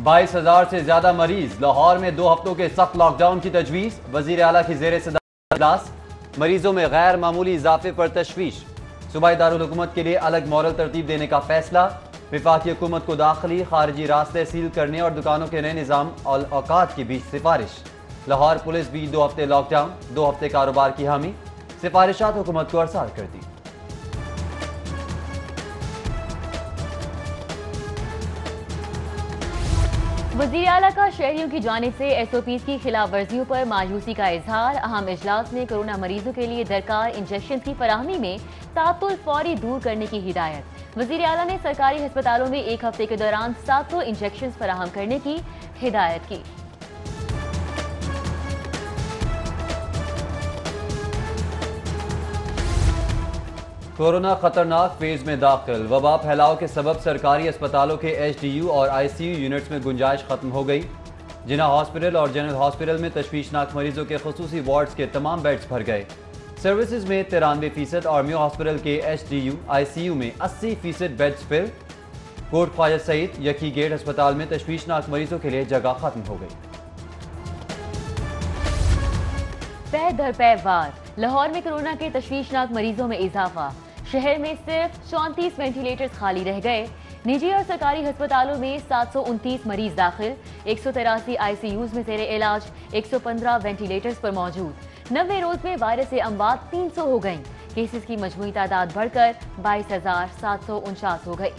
22,000 سے زیادہ مریض، لاہور میں 2 ہفتوں کے سخت لاک ڈاؤن کی تجویز، وزیر اعلیٰ کی زیر صدارت اجلاس، مریضوں میں غیر معمولی اضافے پر تشویش، صوبائی دارالحکومت کے لیے الگ ماڈل ترتیب دینے کا فیصلہ، وفاقی حکومت کو داخلی خارجی راستے سیل کرنے اور دکانوں کے نئے نظام اوقات کے بیچ سفارش، لاہور پولیس بھی 2 ہفتے لاک ڈاؤن، 2 ہفتے کاروبار کی حامی، سفارشات حکومت کو ارسال کر دی۔ وزیر اعلیٰ کا شہریوں کی جانب سے ایس او پیز کی خلاف ورزیوں پر مایوسی کا اظہار، اہم اجلاس میں کورونا مریضوں کے لیے درکار انجیکشن کی فراہمی میں تعطل فوری دور کرنے کی ہدایت۔ وزیر اعلیٰ نے سرکاری ہسپتالوں میں 1 ہفتے کے دوران 700 انجیکشن فراہم کرنے کی ہدایت کی۔ کورونا خطرناک فیز میں داخل، وبا پھیلاؤ کے سبب سرکاری اسپتالوں کے ایچ ڈی یو اور آئی سی یو یونٹس میں گنجائش ختم ہو گئی۔ جناح ہاسپٹل اور جنرل ہاسپٹل میں تشویشناک مریضوں کے خصوصی وارڈز کے تمام بیڈز بھر گئے۔ سروسز میں 93% اور Mayo hospital H D U I C U یو میں 80% بیڈز فل۔ کوٹ خواجہ سعید یکی گیٹ ہسپتال میں تشویشناک مریضوں کے لیے جگہ ختم ہو گئی۔ پے در پے وار، لاہور میں کورونا کے تشویشناک مریضوں میں اضافہ، شہر میں صرف 34 وینٹیلیٹرز خالی رہ گئے۔ نجی اور سرکاری ہسپتالوں میں 729 مریض داخل، 183 آئی سی یوز میں زیر علاج، 115 وینٹیلیٹرز پر موجود۔ 90 روز میں وائرس سے اموات 300 ہو گئیں، کیسز کی مجموعی تعداد بڑھ کر 22,749 ہو گئی۔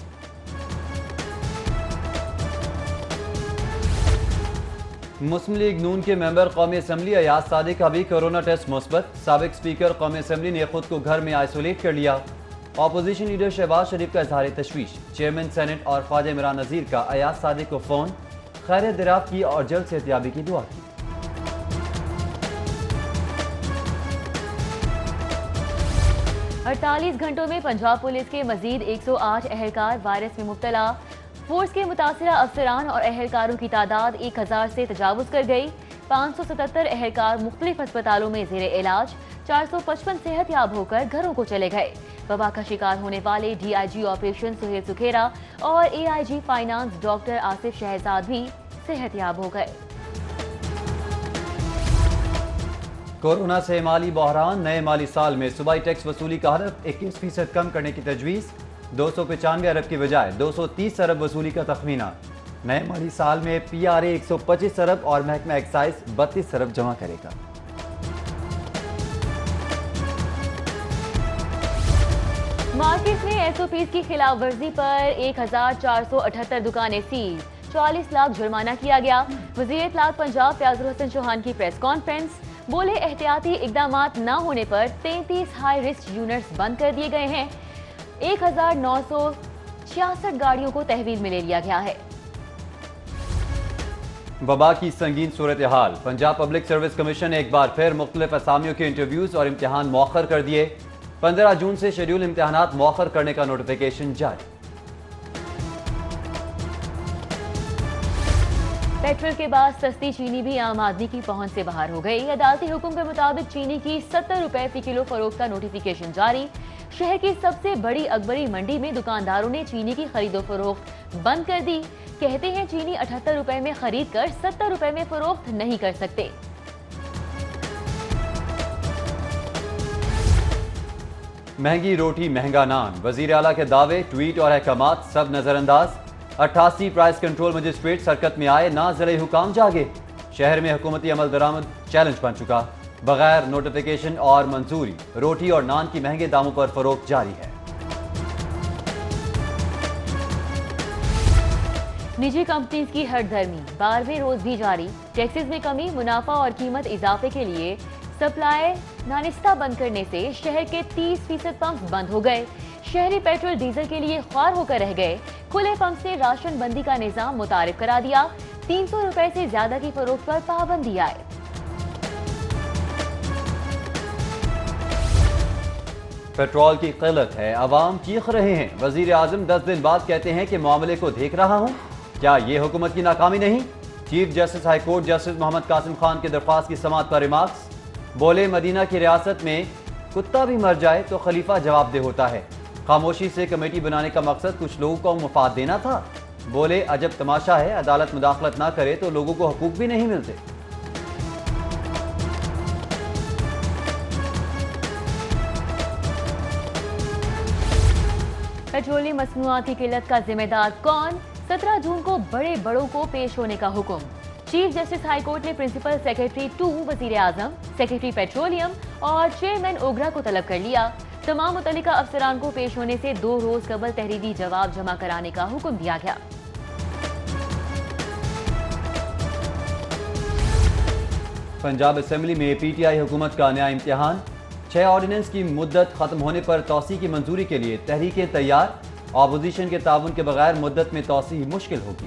مسلم لیگ نون کے ممبر قومی اسمبلی ایاز صادق کا بھی کورونا ٹیسٹ مثبت، سابق اسپیکر قومی اسمبلی نے خود کو گھر میں آئسولیٹ کر لیا۔ اپوزیشن لیڈر شہباز شریف کا اظہار تشویش، چیئرمین سینٹ اور خواجہ عمران نذیر کا ایاز صادق کو فون، خیریت دریافت کی اور جلد صحتیابی کی دعا کی۔ 48 گھنٹوں میں پنجاب پولیس کے مزید 108 اہلکار وائرس میں مبتلا، فورس کے متاثرہ افسران اور اہلکاروں کی تعداد 1000 سے تجاوز کر گئی۔ 577 اہلکار مختلف ہسپتالوں میں زیر علاج، 455 صحت یاب ہو کر گھروں کو چلے گئے۔ وبا کا شکار ہونے والے D I G operation Sohail Sukhera اور A I G finance doctor Asif Shahzad بھی صحت یاب ہو گئے۔ کورونا سے مالی بحران، نئے مالی سال میں صوبائی ٹیکس وصولی کا ہدف 21% کم کرنے کی تجویز، 295 ارب کی بجائے 230 ارب وصولی کا تخمینہ۔ نئے مالی سال میں پی آر اے 125 ارب اور محکمہ ایکسائز 32 ارب جمع کرے گا۔ مارکیٹ میں ایس او پیز کی خلاف ورزی پر 1478 دکانیں سیز، 40 لاکھ جرمانہ کیا گیا۔ وزیر اطلاعات پنجاب فیاض الحسن چوہان کی پریس کانفرنس، بولے احتیاطی اقدامات نہ ہونے پر 33 ہائی رسک یونٹس بند کر دیے گئے ہیں، 1966 گاڑیوں کو تحویل میں لے لیا گیا ہے۔ وبا کی سنگین صورتحال، پنجاب پبلک سروس کمیشن نے ایک بار پھر مختلف اسامیوں کے انٹرویوز اور امتحان مؤخر کر دیے۔ 15 جون سے شیڈول امتحانات مؤخر کرنے کا نوٹیفیکیشن جاری۔ پیٹرول کے بعد سستی چینی بھی عام آدمی کی پہنچ سے باہر ہو گئی۔ عدالتی حکم کے مطابق چینی کی 70 روپے فی کلو فروخت کا نوٹیفیکیشن جاری۔ شہر کی سب سے بڑی اکبری منڈی میں دکانداروں نے چینی کی خرید و فروخت بند کر دی، کہتے ہیں چینی 78 روپے میں خرید کر 70 روپے میں فروخت نہیں کر سکتے۔ مہنگی روٹی مہنگا نان، وزیر اعلیٰ کے دعوے، ٹویٹ اور احکامات سب نظر انداز۔ 88 پرائس کنٹرول مجسٹریٹ حرکت میں آئے، نہ ضلعی حکام جاگے۔ شہر میں حکومتی عمل درآمد چیلنج بن چکا، بغیر نوٹیفیکیشن اور منظوری روٹی اور نان کی مہنگے داموں پر فروخت جاری ہے۔ نجی کمپنیز کی ہٹ دھرمی 12ویں روز بھی جاری، ٹیکسز میں کمی، منافع اور قیمت اضافے کے لیے سپلائی نانستہ بند کرنے سے شہر کے 30% پمپس بند ہو گئے۔ شہری پیٹرول ڈیزل کے لیے خوار ہو کر رہ گئے۔ کھلے پمپ سے راشن بندی کا نظام متعارف کرا دیا، 300 روپے سے زیادہ کی فروخت پر پابندی آئے۔ پیٹرول کی قلت ہے، عوام چیخ رہے ہیں، وزیر اعظم 10 دن بعد کہتے ہیں کہ معاملے کو دیکھ رہا ہوں۔ کیا یہ حکومت کی ناکامی نہیں؟ Chief justice high court justice Muhammad Qasim Khan کی درخواست کی سماعت پر ریمارکس، بولے مدینہ کی ریاست میں کتا بھی مر جائے تو خلیفہ جواب دہ ہوتا ہے، خاموشی سے کمیٹی بنانے کا مقصد کچھ لوگوں کو مفاد دینا تھا۔ بولے عجب تماشا ہے، عدالت مداخلت نہ کرے تو لوگوں کو حقوق بھی نہیں ملتے۔ پیٹرولیم مصنوعات کی قلت کا ذمہ دار کون؟ 17 جون کو بڑے بڑوں کو پیش ہونے کا حکم۔ چیف جسٹس ہائی کورٹ نے پرنسپل سیکرٹری 2 وزیر اعظم، سیکرٹری پیٹرولیم اور چیئرمین اوگرا کو طلب کر لیا۔ تمام متعلقہ افسران کو پیش ہونے سے 2 روز قبل تحریری جواب جمع کرانے کا حکم دیا گیا۔ پنجاب اسمبلی میں پی ٹی آئی حکومت کا نیا امتحان، 6 آرڈیننس کی مدت ختم ہونے پر توسیع کی منظوری کے لیے تحریکیں تیار، اپوزیشن کے تعاون کے بغیر مدت میں توسیع مشکل ہوگی۔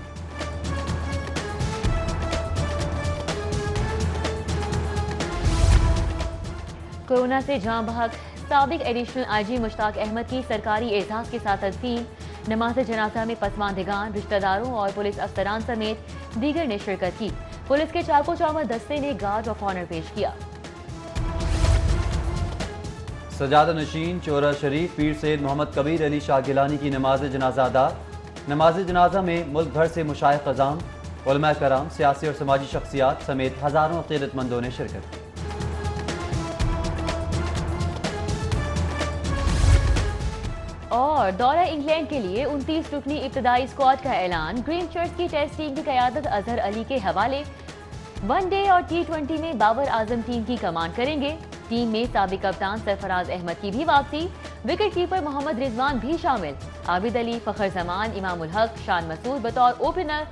کورونا سے جاں بحق سابق ایڈیشنل آئی جی مشتاق احمد کی سرکاری اعزاز کے ساتھ تدفین، نماز جنازہ میں پسماندگان، رشتہ داروں اور پولیس افسران سمیت دیگر نے شرکت کی۔ پولیس کے چاقو چاور دستے نے گارڈ آف آنر پیش کیا۔ سجادہ نشین چورہ شریف پیر سید محمد کبیر علی شاہ گیلانی کی نماز جنازہ ادا۔ نماز جنازہ میں ملک بھر سے مشائخ اعظام، علماء کرام، سیاسی اور سماجی شخصیات سمیت ہزاروں عقیدت مندوں نے شرکت کی۔ اور دورہ انگلینڈ کے لیے 29 رکنی ابتدائی اسکواڈ کا اعلان، گرین شرٹس کی ٹیسٹ ٹیم کی قیادت اظہر علی کے حوالے۔ ون ڈے اور T20 میں بابر اعظم ٹیم کی کمان کریں گے۔ ٹیم میں سابق کپتان سرفراز احمد کی بھی واپسی، وکٹ کیپر محمد رضوان بھی شامل، عابد علی، فخر زمان، امام الحق، شان مسعود بطور اوپنر،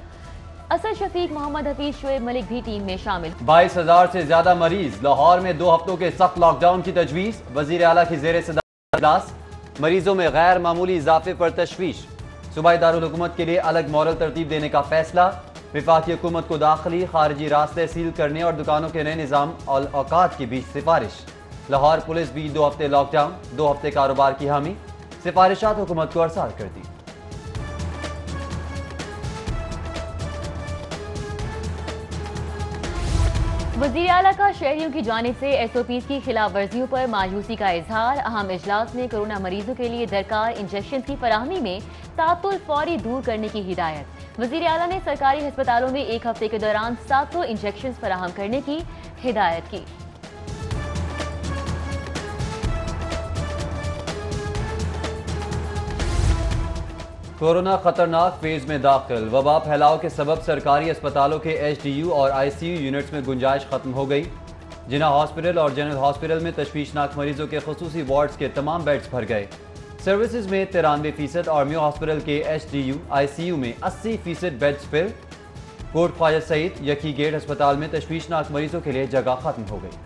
اسد شفیق، محمد حفیظ، شعیب ملک بھی ٹیم میں شامل۔ 22,000 سے زیادہ مریض، لاہور میں 2 ہفتوں کے سخت لاک ڈاؤن کی تجویز، وزیر اعلیٰ کی زیر صدارت اجلاس، مریضوں میں غیر معمولی اضافے پر تشویش، صوبائی دارالحکومت کے لیے الگ مورل ترتیب دینے کا فیصلہ، وفاقی حکومت کو داخلی خارجی راستے سیل کرنے اور دکانوں کے نئے نظام اوقات کے بیچ سفارش، لاہور پولیس بھی 2 ہفتے لاک ڈاؤن، 2 ہفتے کاروبار کی حامی، سفارشات حکومت کو ارسال کر دی۔ وزیر اعلیٰ کا شہریوں کی جانب سے ایس او پیز کی خلاف ورزیوں پر مایوسی کا اظہار، اہم اجلاس میں کورونا مریضوں کے لیے درکار انجیکشن کی فراہمی میں تعطل فوری دور کرنے کی ہدایت۔ وزیر اعلیٰ نے سرکاری ہسپتالوں میں 1 ہفتے کے دوران 700 انجیکشن فراہم کرنے کی ہدایت کی۔ کورونا خطرناک فیز میں داخل، وبا پھیلاؤ کے سبب سرکاری اسپتالوں کے ایچ ڈی یو اور آئی سی یو یونٹس میں گنجائش ختم ہو گئی۔ جناح ہاسپٹل اور جنرل ہاسپٹل میں تشویشناک مریضوں کے خصوصی وارڈز کے تمام بیڈز بھر گئے۔ سروسز میں 93% اور Mayo hospital H D U I C U یو میں 80% بیڈز فل۔ کوٹ خواجہ سعید یکی گیٹ ہسپتال میں تشویشناک مریضوں کے لیے جگہ ختم ہو گئی۔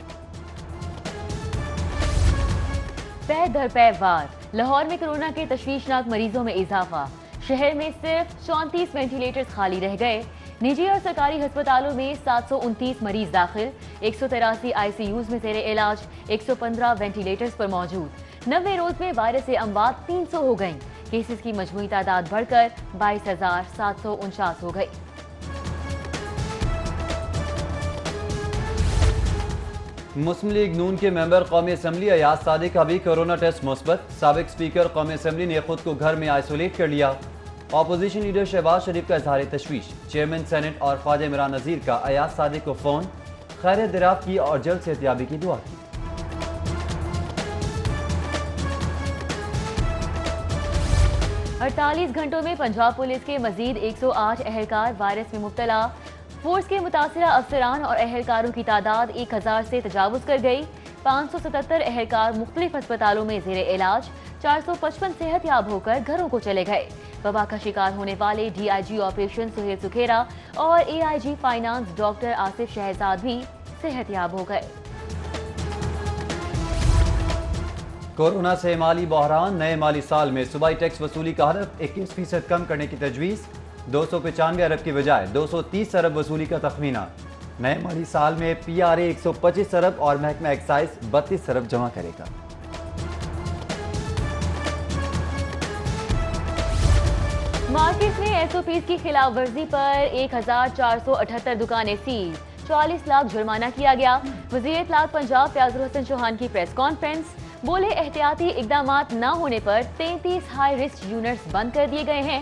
پے در پے وار، لاہور میں کورونا کے تشویشناک مریضوں میں اضافہ، شہر میں صرف 34 وینٹیلیٹرز خالی رہ گئے۔ نجی اور سرکاری ہسپتالوں میں 729 مریض داخل، 183 آئی سی یوز میں زیر علاج، 115 وینٹیلیٹرز پر موجود۔ 90 روز میں وائرس سے اموات 300 ہو گئیں، کیسز کی مجموعی تعداد بڑھ کر 22,749 ہو گئی۔ مسلم لیگ نون کے ممبر قومی اسمبلی ایاز صادق کا بھی کورونا ٹیسٹ مثبت، سابق اسپیکر قومی اسمبلی نے خود کو گھر میں آئسولیٹ کر لیا۔ اپوزیشن لیڈر شہباز شریف کا اظہار تشویش، چیئرمین سینٹ اور خواجہ عمران نذیر کا ایاز صادق کو فون، خیریت دریافت کی اور جلد صحتیابی کی دعا کی۔ 48 گھنٹوں میں پنجاب پولیس کے مزید 108 اہلکار وائرس میں مبتلا، فورس کے متاثرہ افسران اور اہلکاروں کی تعداد 1000 سے تجاوز کر گئی۔ 577 اہلکار مختلف ہسپتالوں میں زیر علاج، 455 صحت یاب ہو کر گھروں کو چلے گئے۔ وبا کا شکار ہونے والے D I G operation Sohail Sukhera اور A I G finance doctor Asif Shahzad بھی صحت یاب ہو گئے۔ کورونا سے مالی بحران، نئے مالی سال میں صوبائی ٹیکس وصولی کا ہدف 21% کم کرنے کی تجویز، 295 ارب کی بجائے 230 ارب وصولی کا تخمینہ۔ نئے مالی سال میں پی آر اے 125 ارب اور محکمہ ایکسائز 32 ارب جمع کرے گا۔ مارکیٹ میں ایس او پیز کی خلاف ورزی پر 1478 دکانیں سیز، 40 لاکھ جرمانہ کیا گیا۔ وزیر اطلاعات پنجاب فیاض الحسن چوہان کی پریس کانفرنس، بولے احتیاطی اقدامات نہ ہونے پر 33 ہائی رسک یونٹس بند کر دیے گئے ہیں۔